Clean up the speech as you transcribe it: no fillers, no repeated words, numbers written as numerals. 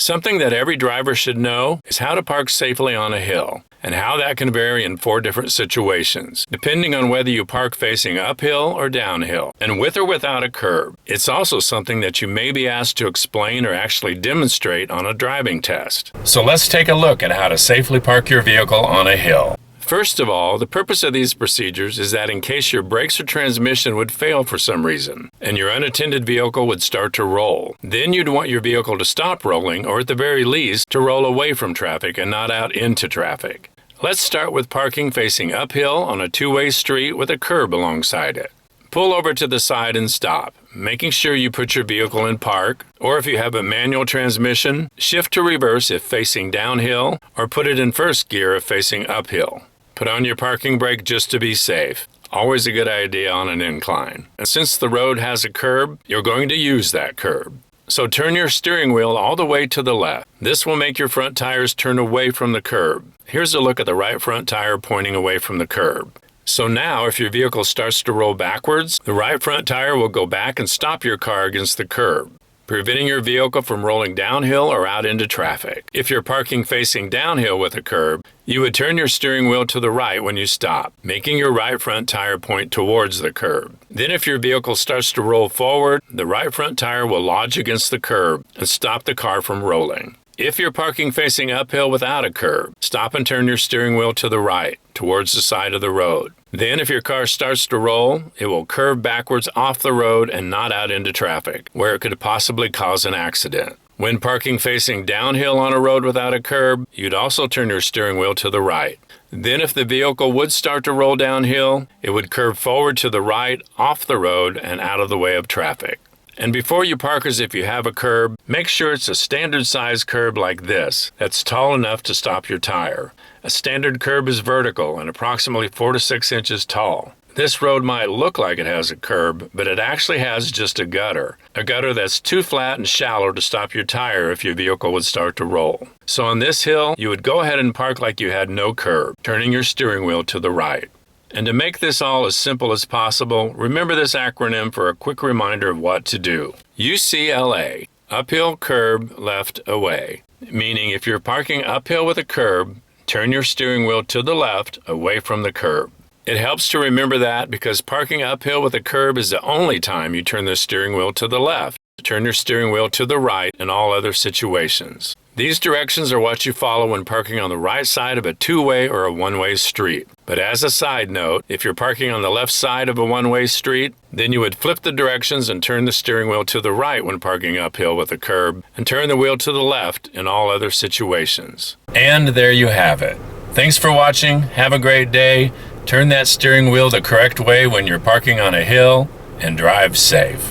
Something that every driver should know is how to park safely on a hill, and how that can vary in 4 different situations, depending on whether you park facing uphill or downhill, and with or without a curb. It's also something that you may be asked to explain or actually demonstrate on a driving test. So let's take a look at how to safely park your vehicle on a hill. First of all, the purpose of these procedures is that in case your brakes or transmission would fail for some reason, and your unattended vehicle would start to roll, then you'd want your vehicle to stop rolling, or at the very least, to roll away from traffic and not out into traffic. Let's start with parking facing uphill on a 2-way street with a curb alongside it. Pull over to the side and stop, making sure you put your vehicle in park, or if you have a manual transmission, shift to reverse if facing downhill, or put it in first gear if facing uphill. Put on your parking brake just to be safe. Always a good idea on an incline. And since the road has a curb, you're going to use that curb. So turn your steering wheel all the way to the left. This will make your front tires turn away from the curb. Here's a look at the right front tire pointing away from the curb. So now, if your vehicle starts to roll backwards, the right front tire will go back and stop your car against the curb, preventing your vehicle from rolling downhill or out into traffic. If you're parking facing downhill with a curb, you would turn your steering wheel to the right when you stop, making your right front tire point towards the curb. Then if your vehicle starts to roll forward, the right front tire will lodge against the curb and stop the car from rolling. If you're parking facing uphill without a curb, stop and turn your steering wheel to the right, towards the side of the road. Then if your car starts to roll, it will curve backwards off the road and not out into traffic, where it could possibly cause an accident. When parking facing downhill on a road without a curb, you'd also turn your steering wheel to the right. Then if the vehicle would start to roll downhill, it would curve forward to the right, off the road, and out of the way of traffic. And before you park as if you have a curb, make sure it's a standard size curb like this, that's tall enough to stop your tire. A standard curb is vertical and approximately 4 to 6 inches tall. This road might look like it has a curb, but it actually has just a gutter that's too flat and shallow to stop your tire if your vehicle would start to roll. So on this hill, you would go ahead and park like you had no curb, turning your steering wheel to the right. And to make this all as simple as possible, remember this acronym for a quick reminder of what to do. UCLA, uphill curb left away, meaning if you're parking uphill with a curb, turn your steering wheel to the left away from the curb. It helps to remember that because parking uphill with a curb is the only time you turn the steering wheel to the left. Turn your steering wheel to the right in all other situations. These directions are what you follow when parking on the right side of a 2-way or a 1-way street. But as a side note, if you're parking on the left side of a 1-way street, then you would flip the directions and turn the steering wheel to the right when parking uphill with a curb, and turn the wheel to the left in all other situations. And there you have it. Thanks for watching. Have a great day. Turn that steering wheel the correct way when you're parking on a hill, and drive safe.